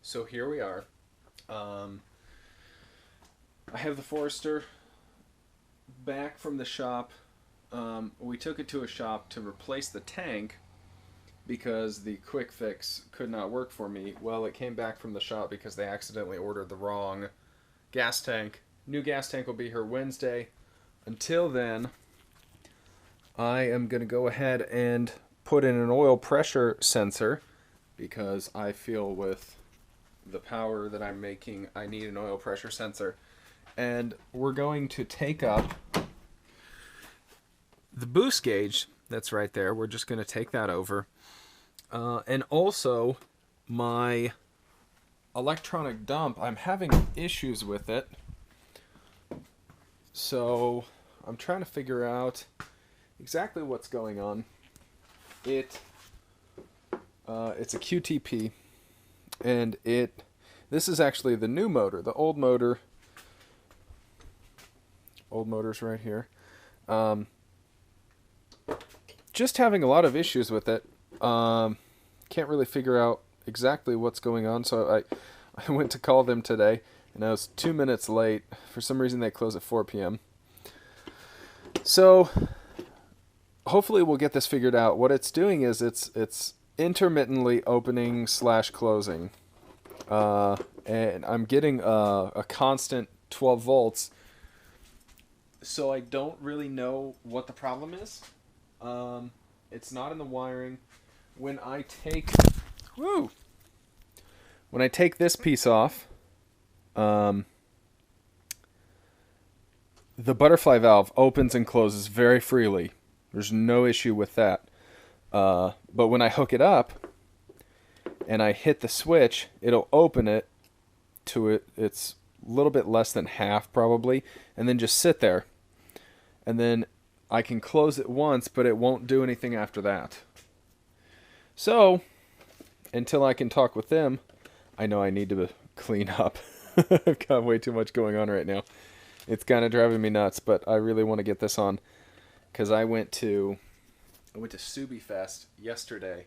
So here we are. I have the Forester back from the shop. We took it to a shop to replace the tank because the quick fix could not work for me. Well, it came back from the shop because they accidentally ordered the wrong gas tank. New gas tank will be here Wednesday. Until then, I am going to go ahead and put in an oil pressure sensor because I feel with the power that I'm making, I need an oil pressure sensor. And we're going to take up the boost gauge that's right there. We're just going to take that over. And also, my electronic dump, I'm having issues with it. So I'm trying to figure out exactly what's going on. It's a QTP, and this is actually the new motor. The old motor's right here. Just having a lot of issues with it. Can't really figure out exactly what's going on, so I went to call them today, and I was 2 minutes late. For some reason, they close at 4 p.m. So hopefully we'll get this figured out. What it's doing is it's intermittently opening / closing, and I'm getting a constant 12 volts. So I don't really know what the problem is. It's not in the wiring. When I take this piece off, the butterfly valve opens and closes very freely. There's no issue with that. But when I hook it up and I hit the switch, it'll open it to it's a little bit less than half probably, and then just sit there. And then I can close it once, but it won't do anything after that. So, until I can talk with them, I know I need to clean up. I've got way too much going on right now. It's kind of driving me nuts, but I really want to get this on because I went to Subi Fest yesterday,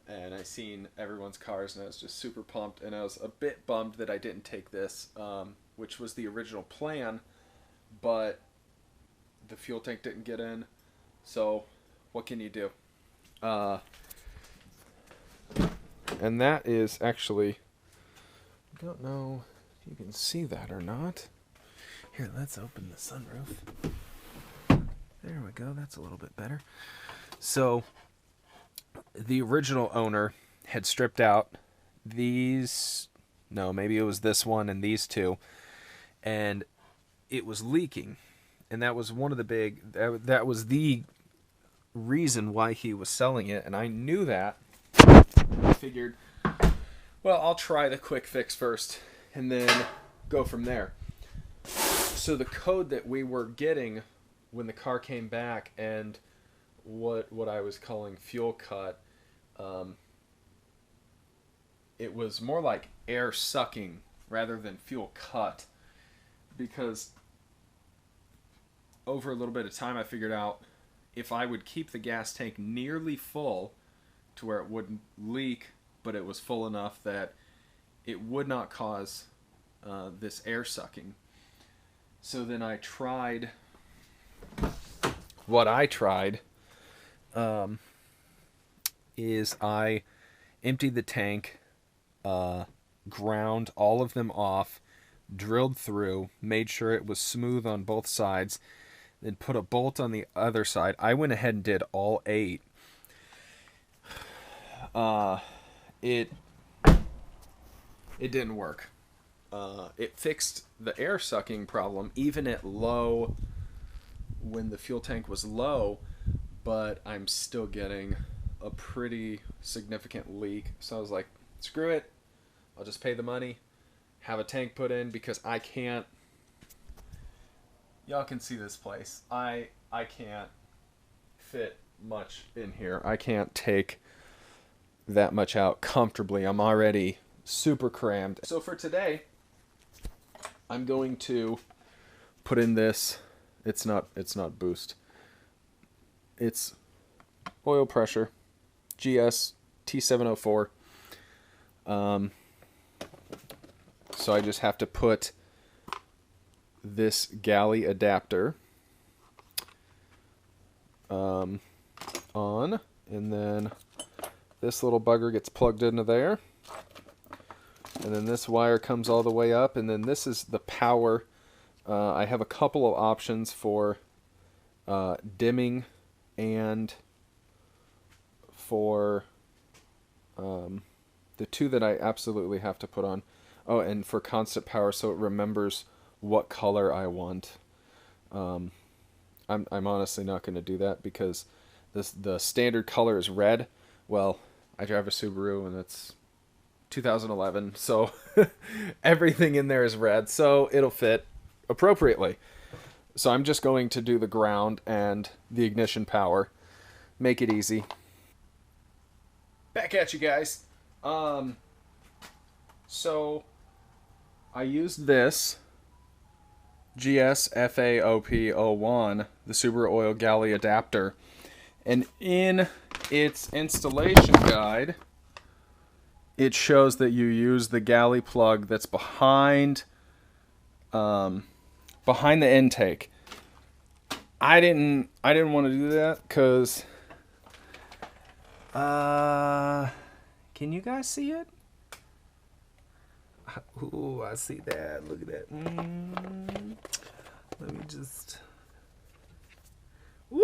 and I seen everyone's cars, and I was just super pumped, and I was a bit bummed that I didn't take this, which was the original plan, but the fuel tank didn't get in, so what can you do? And that is actually, I don't know if you can see that or not. Here, let's open the sunroof. There we go, that's a little bit better. So, the original owner had stripped out maybe it was this one and these two, and it was leaking. And that was that was the reason why he was selling it, and I knew that. I figured, well, I'll try the quick fix first, and then go from there. So the code that we were getting when the car came back, and what I was calling fuel cut, it was more like air sucking rather than fuel cut, because over a little bit of time I figured out if I would keep the gas tank nearly full to where it wouldn't leak, but it was full enough that it would not cause this air sucking. So then I tried is I emptied the tank, ground all of them off, drilled through, made sure it was smooth on both sides, then put a bolt on the other side. I went ahead and did all 8. It didn't work. It fixed the air sucking problem even at low, when the fuel tank was low, but I'm still getting a pretty significant leak. So I was like, screw it. I'll just pay the money, have a tank put in, because I can't. Y'all can see this place. I can't fit much in here. I can't take that much out comfortably. I'm already super crammed. So for today, I'm going to put in this. It's not boost. It's oil pressure, GS T704. So I just have to put this galley adapter on, and then this little bugger gets plugged into there, and then this wire comes all the way up, and then this is the power. I have a couple of options for dimming and for the two that I absolutely have to put on. Oh, and for constant power, so it remembers what color I want. I'm honestly not going to do that because the standard color is red. Well, I drive a Subaru and it's 2011, so everything in there is red, so it'll fit appropriately. So I'm just going to do the ground and the ignition power. Make it easy. Back at you guys. So I used this GSFAOP01, the Subaru Oil Galley Adapter, and in its installation guide it shows that you use the galley plug that's behind the intake. I didn't want to do that because can you guys see it? Ooh, I see that. Look at that. Let me just. Woo.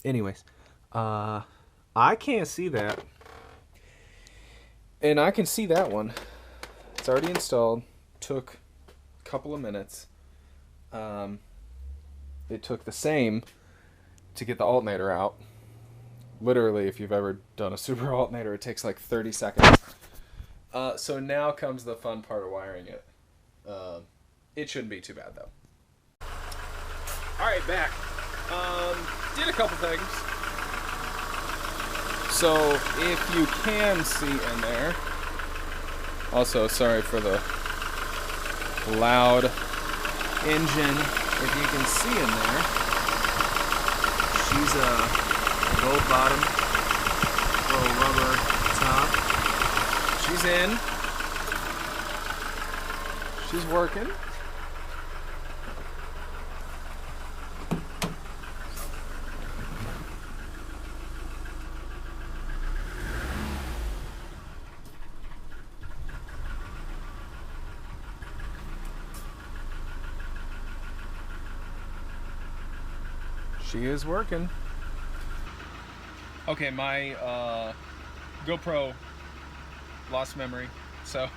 Anyways, I can't see that, and I can see that one. It's already installed. Took a couple of minutes. It took the same to get the alternator out. Literally, if you've ever done a Subaru alternator, it takes like 30 seconds. So now comes the fun part of wiring it. It shouldn't be too bad, though. Alright, back. Did a couple things. So, if you can see in there... Also, sorry for the loud engine. If you can see in there, she's a gold bottom, little rubber top. She's in. She's working. She is working. Okay, my GoPro lost memory, so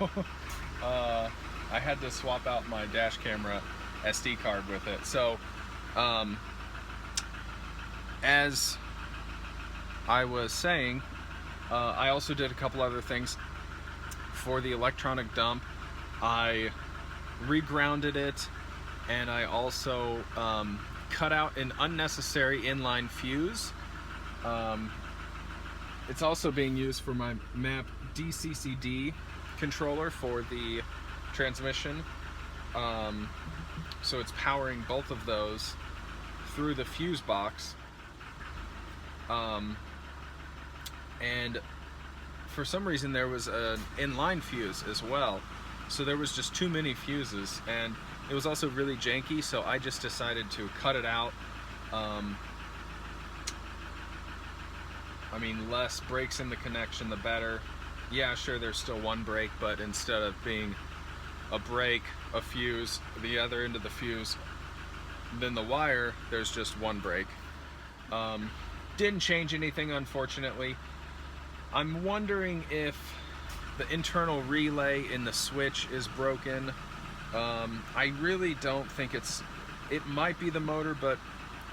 I had to swap out my dash camera SD card with it. So as I was saying, I also did a couple other things for the electronic dump. I regrounded it, and I also cut out an unnecessary inline fuse. It's also being used for my map DCCD controller for the transmission. So it's powering both of those through the fuse box. And for some reason there was an inline fuse as well. So there was just too many fuses, and it was also really janky, so I just decided to cut it out. I mean, less breaks in the connection, the better. Yeah, sure, there's still one break, but instead of being a break, a fuse, the other end of the fuse, then the wire, there's just one break. Didn't change anything, unfortunately. I'm wondering if the internal relay in the switch is broken. I really don't think it might be the motor, but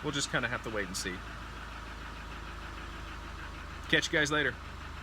we'll just kind of have to wait and see. Catch you guys later.